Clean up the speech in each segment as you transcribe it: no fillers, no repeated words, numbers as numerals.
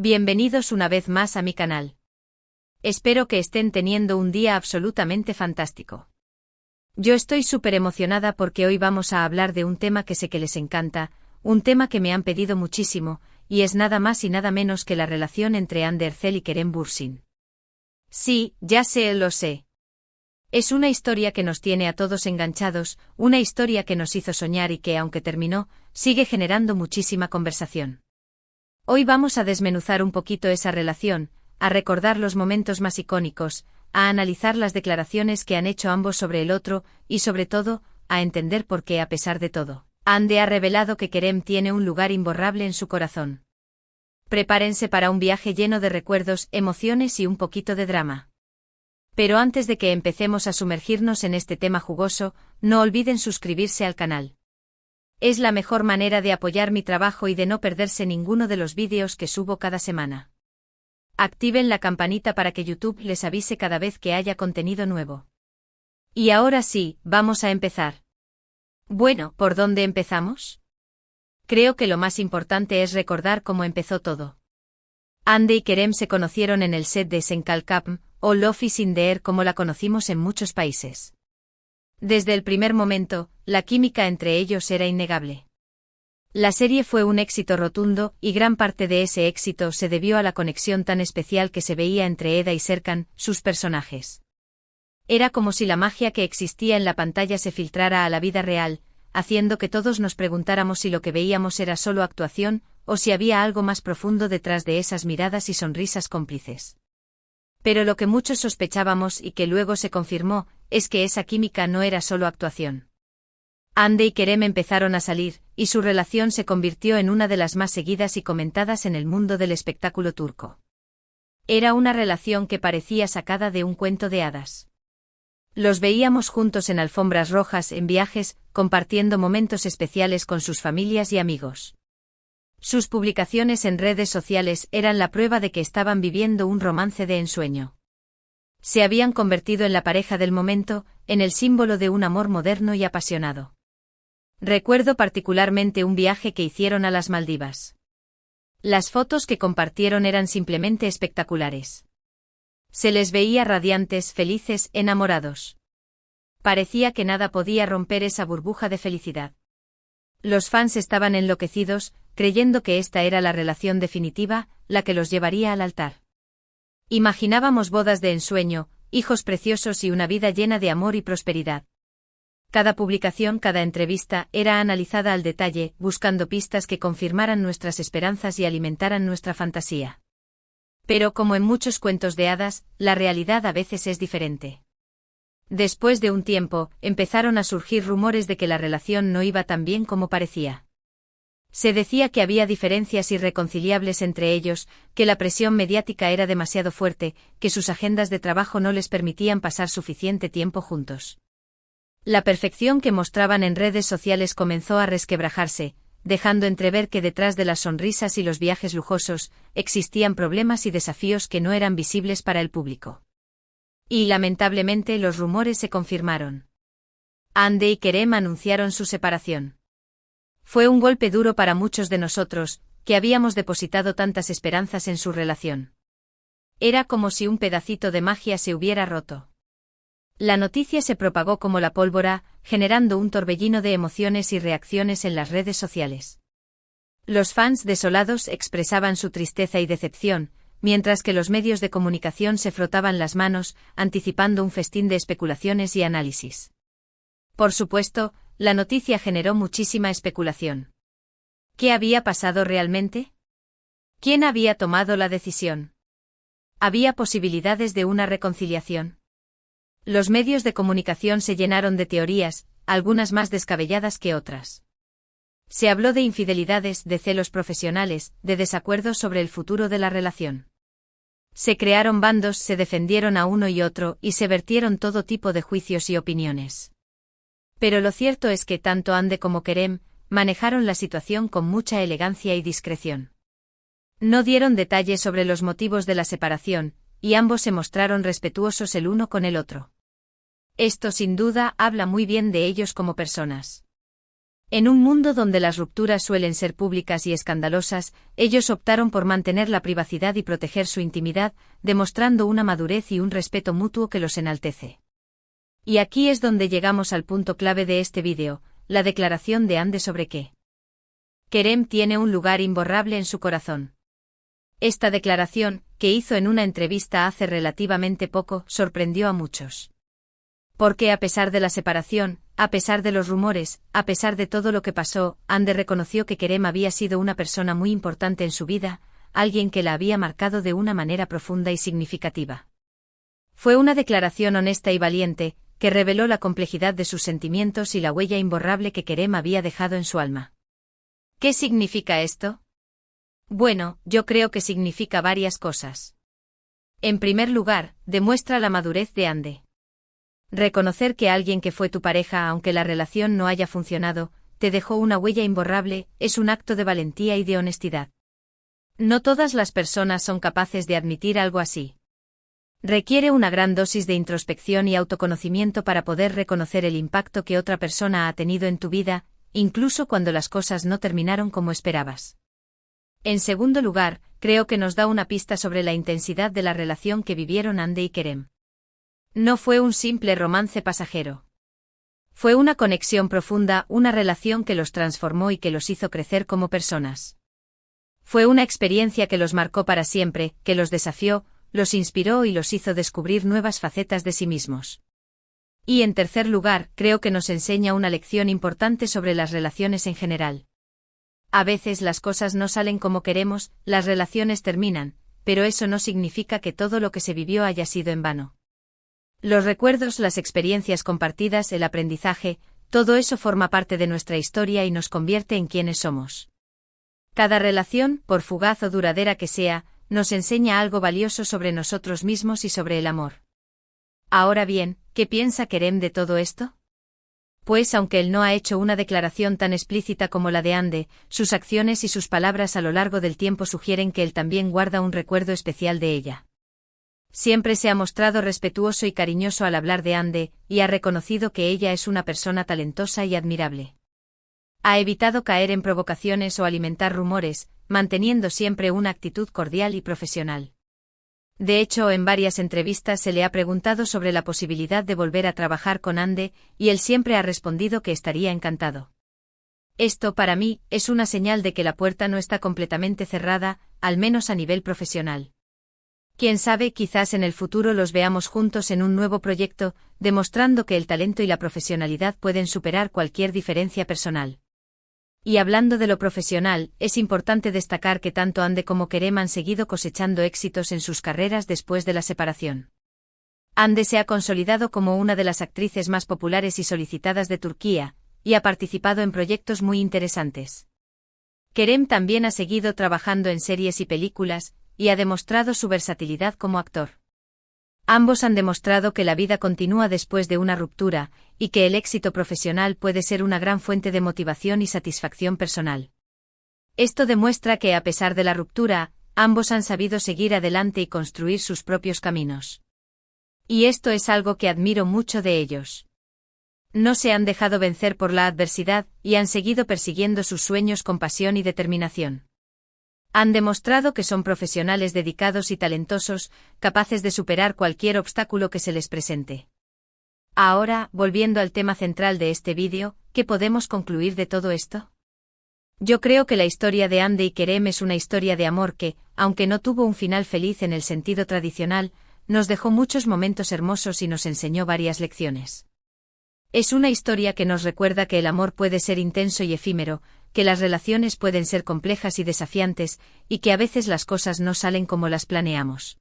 Bienvenidos una vez más a mi canal. Espero que estén teniendo un día absolutamente fantástico. Yo estoy súper emocionada porque hoy vamos a hablar de un tema que sé que les encanta, un tema que me han pedido muchísimo, y es nada más y nada menos que la relación entre Hande Erçel y Kerem Bürsin. Sí, ya sé, lo sé. Es una historia que nos tiene a todos enganchados, una historia que nos hizo soñar y que, aunque terminó, sigue generando muchísima conversación. Hoy vamos a desmenuzar un poquito esa relación, a recordar los momentos más icónicos, a analizar las declaraciones que han hecho ambos sobre el otro, y sobre todo, a entender por qué a pesar de todo, Hande ha revelado que Kerem tiene un lugar imborrable en su corazón. Prepárense para un viaje lleno de recuerdos, emociones y un poquito de drama. Pero antes de que empecemos a sumergirnos en este tema jugoso, no olviden suscribirse al canal. Es la mejor manera de apoyar mi trabajo y de no perderse ninguno de los vídeos que subo cada semana. Activen la campanita para que YouTube les avise cada vez que haya contenido nuevo. Y ahora sí, vamos a empezar. Bueno, ¿por dónde empezamos? Creo que lo más importante es recordar cómo empezó todo. Hande y Kerem se conocieron en el set de Senkalkapm, o Love is in the Air como la conocimos en muchos países. Desde el primer momento, la química entre ellos era innegable. La serie fue un éxito rotundo, y gran parte de ese éxito se debió a la conexión tan especial que se veía entre Eda y Serkan, sus personajes. Era como si la magia que existía en la pantalla se filtrara a la vida real, haciendo que todos nos preguntáramos si lo que veíamos era solo actuación, o si había algo más profundo detrás de esas miradas y sonrisas cómplices. Pero lo que muchos sospechábamos y que luego se confirmó, es que esa química no era solo actuación. Hande y Kerem empezaron a salir, y su relación se convirtió en una de las más seguidas y comentadas en el mundo del espectáculo turco. Era una relación que parecía sacada de un cuento de hadas. Los veíamos juntos en alfombras rojas, en viajes, compartiendo momentos especiales con sus familias y amigos. Sus publicaciones en redes sociales eran la prueba de que estaban viviendo un romance de ensueño. Se habían convertido en la pareja del momento, en el símbolo de un amor moderno y apasionado. Recuerdo particularmente un viaje que hicieron a las Maldivas. Las fotos que compartieron eran simplemente espectaculares. Se les veía radiantes, felices, enamorados. Parecía que nada podía romper esa burbuja de felicidad. Los fans estaban enloquecidos, creyendo que esta era la relación definitiva, la que los llevaría al altar. Imaginábamos bodas de ensueño, hijos preciosos y una vida llena de amor y prosperidad. Cada publicación, cada entrevista, era analizada al detalle, buscando pistas que confirmaran nuestras esperanzas y alimentaran nuestra fantasía. Pero como en muchos cuentos de hadas, la realidad a veces es diferente. Después de un tiempo, empezaron a surgir rumores de que la relación no iba tan bien como parecía. Se decía que había diferencias irreconciliables entre ellos, que la presión mediática era demasiado fuerte, que sus agendas de trabajo no les permitían pasar suficiente tiempo juntos. La perfección que mostraban en redes sociales comenzó a resquebrajarse, dejando entrever que detrás de las sonrisas y los viajes lujosos, existían problemas y desafíos que no eran visibles para el público. Y lamentablemente los rumores se confirmaron. Hande y Kerem anunciaron su separación. Fue un golpe duro para muchos de nosotros, que habíamos depositado tantas esperanzas en su relación. Era como si un pedacito de magia se hubiera roto. La noticia se propagó como la pólvora, generando un torbellino de emociones y reacciones en las redes sociales. Los fans desolados expresaban su tristeza y decepción, mientras que los medios de comunicación se frotaban las manos, anticipando un festín de especulaciones y análisis. Por supuesto, la noticia generó muchísima especulación. ¿Qué había pasado realmente? ¿Quién había tomado la decisión? ¿Había posibilidades de una reconciliación? Los medios de comunicación se llenaron de teorías, algunas más descabelladas que otras. Se habló de infidelidades, de celos profesionales, de desacuerdos sobre el futuro de la relación. Se crearon bandos, se defendieron a uno y otro, y se vertieron todo tipo de juicios y opiniones. Pero lo cierto es que tanto Hande como Kerem manejaron la situación con mucha elegancia y discreción. No dieron detalles sobre los motivos de la separación, y ambos se mostraron respetuosos el uno con el otro. Esto sin duda habla muy bien de ellos como personas. En un mundo donde las rupturas suelen ser públicas y escandalosas, ellos optaron por mantener la privacidad y proteger su intimidad, demostrando una madurez y un respeto mutuo que los enaltece. Y aquí es donde llegamos al punto clave de este vídeo, la declaración de Ande sobre que Kerem tiene un lugar imborrable en su corazón. Esta declaración, que hizo en una entrevista hace relativamente poco, sorprendió a muchos. Porque a pesar de la separación, a pesar de los rumores, a pesar de todo lo que pasó, Ande reconoció que Kerem había sido una persona muy importante en su vida, alguien que la había marcado de una manera profunda y significativa. Fue una declaración honesta y valiente, que reveló la complejidad de sus sentimientos y la huella imborrable que Kerem había dejado en su alma. ¿Qué significa esto? Bueno, yo creo que significa varias cosas. En primer lugar, demuestra la madurez de Ande. Reconocer que alguien que fue tu pareja, aunque la relación no haya funcionado, te dejó una huella imborrable, es un acto de valentía y de honestidad. No todas las personas son capaces de admitir algo así. Requiere una gran dosis de introspección y autoconocimiento para poder reconocer el impacto que otra persona ha tenido en tu vida, incluso cuando las cosas no terminaron como esperabas. En segundo lugar, creo que nos da una pista sobre la intensidad de la relación que vivieron Ande y Kerem. No fue un simple romance pasajero. Fue una conexión profunda, una relación que los transformó y que los hizo crecer como personas. Fue una experiencia que los marcó para siempre, que los desafió, los inspiró y los hizo descubrir nuevas facetas de sí mismos. Y en tercer lugar, creo que nos enseña una lección importante sobre las relaciones en general. A veces las cosas no salen como queremos, las relaciones terminan, pero eso no significa que todo lo que se vivió haya sido en vano. Los recuerdos, las experiencias compartidas, el aprendizaje, todo eso forma parte de nuestra historia y nos convierte en quienes somos. Cada relación, por fugaz o duradera que sea, nos enseña algo valioso sobre nosotros mismos y sobre el amor. Ahora bien, ¿qué piensa Kerem de todo esto? Pues aunque él no ha hecho una declaración tan explícita como la de Ande, sus acciones y sus palabras a lo largo del tiempo sugieren que él también guarda un recuerdo especial de ella. Siempre se ha mostrado respetuoso y cariñoso al hablar de Ande, y ha reconocido que ella es una persona talentosa y admirable. Ha evitado caer en provocaciones o alimentar rumores, manteniendo siempre una actitud cordial y profesional. De hecho, en varias entrevistas se le ha preguntado sobre la posibilidad de volver a trabajar con Ande, y él siempre ha respondido que estaría encantado. Esto, para mí, es una señal de que la puerta no está completamente cerrada, al menos a nivel profesional. Quién sabe, quizás en el futuro los veamos juntos en un nuevo proyecto, demostrando que el talento y la profesionalidad pueden superar cualquier diferencia personal. Y hablando de lo profesional, es importante destacar que tanto Ande como Kerem han seguido cosechando éxitos en sus carreras después de la separación. Ande se ha consolidado como una de las actrices más populares y solicitadas de Turquía, y ha participado en proyectos muy interesantes. Kerem también ha seguido trabajando en series y películas, y ha demostrado su versatilidad como actor. Ambos han demostrado que la vida continúa después de una ruptura, y que el éxito profesional puede ser una gran fuente de motivación y satisfacción personal. Esto demuestra que a pesar de la ruptura, ambos han sabido seguir adelante y construir sus propios caminos. Y esto es algo que admiro mucho de ellos. No se han dejado vencer por la adversidad, y han seguido persiguiendo sus sueños con pasión y determinación. Han demostrado que son profesionales dedicados y talentosos, capaces de superar cualquier obstáculo que se les presente. Ahora, volviendo al tema central de este vídeo, ¿qué podemos concluir de todo esto? Yo creo que la historia de Ande y Kerem es una historia de amor que, aunque no tuvo un final feliz en el sentido tradicional, nos dejó muchos momentos hermosos y nos enseñó varias lecciones. Es una historia que nos recuerda que el amor puede ser intenso y efímero, que las relaciones pueden ser complejas y desafiantes, y que a veces las cosas no salen como las planeamos.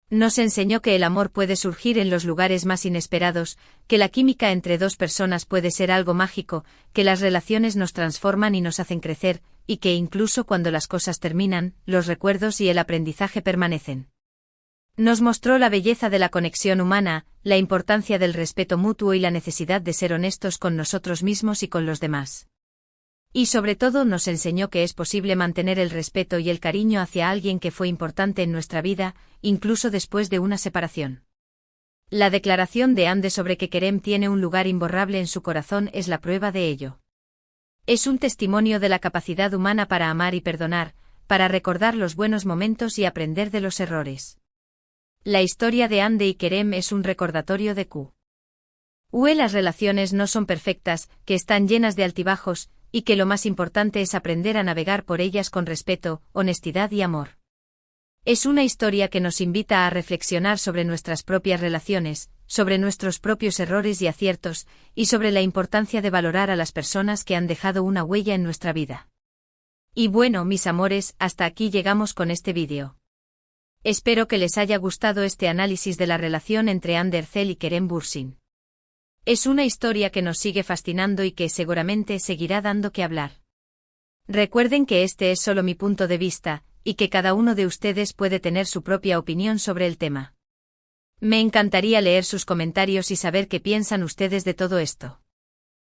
Nos enseñó que el amor puede surgir en los lugares más inesperados, que la química entre dos personas puede ser algo mágico, que las relaciones nos transforman y nos hacen crecer, y que incluso cuando las cosas terminan, los recuerdos y el aprendizaje permanecen. Nos mostró la belleza de la conexión humana, la importancia del respeto mutuo y la necesidad de ser honestos con nosotros mismos y con los demás. Y sobre todo nos enseñó que es posible mantener el respeto y el cariño hacia alguien que fue importante en nuestra vida, incluso después de una separación. La declaración de Ande sobre que Kerem tiene un lugar imborrable en su corazón es la prueba de ello. Es un testimonio de la capacidad humana para amar y perdonar, para recordar los buenos momentos y aprender de los errores. La historia de Ande y Kerem es un recordatorio de las relaciones no son perfectas, que están llenas de altibajos, y que lo más importante es aprender a navegar por ellas con respeto, honestidad y amor. Es una historia que nos invita a reflexionar sobre nuestras propias relaciones, sobre nuestros propios errores y aciertos, y sobre la importancia de valorar a las personas que han dejado una huella en nuestra vida. Y bueno, mis amores, hasta aquí llegamos con este vídeo. Espero que les haya gustado este análisis de la relación entre Hande Erçel y Kerem Bürsin. Es una historia que nos sigue fascinando y que seguramente seguirá dando que hablar. Recuerden que este es solo mi punto de vista, y que cada uno de ustedes puede tener su propia opinión sobre el tema. Me encantaría leer sus comentarios y saber qué piensan ustedes de todo esto.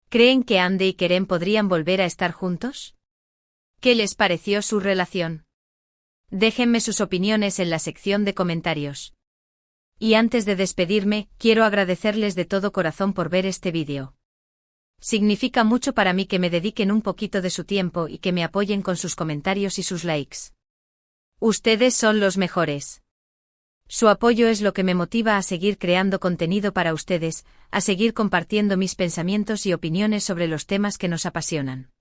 ¿Creen que Hande y Kerem podrían volver a estar juntos? ¿Qué les pareció su relación? Déjenme sus opiniones en la sección de comentarios. Y antes de despedirme, quiero agradecerles de todo corazón por ver este vídeo. Significa mucho para mí que me dediquen un poquito de su tiempo y que me apoyen con sus comentarios y sus likes. Ustedes son los mejores. Su apoyo es lo que me motiva a seguir creando contenido para ustedes, a seguir compartiendo mis pensamientos y opiniones sobre los temas que nos apasionan.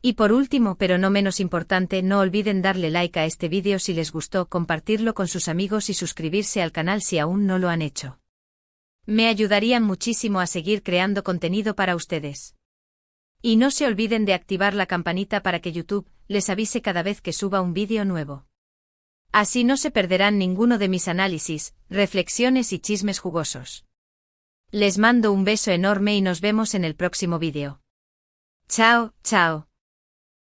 Y por último, pero no menos importante, no olviden darle like a este vídeo si les gustó, compartirlo con sus amigos y suscribirse al canal si aún no lo han hecho. Me ayudarían muchísimo a seguir creando contenido para ustedes. Y no se olviden de activar la campanita para que YouTube les avise cada vez que suba un vídeo nuevo. Así no se perderán ninguno de mis análisis, reflexiones y chismes jugosos. Les mando un beso enorme y nos vemos en el próximo vídeo. Chao, chao.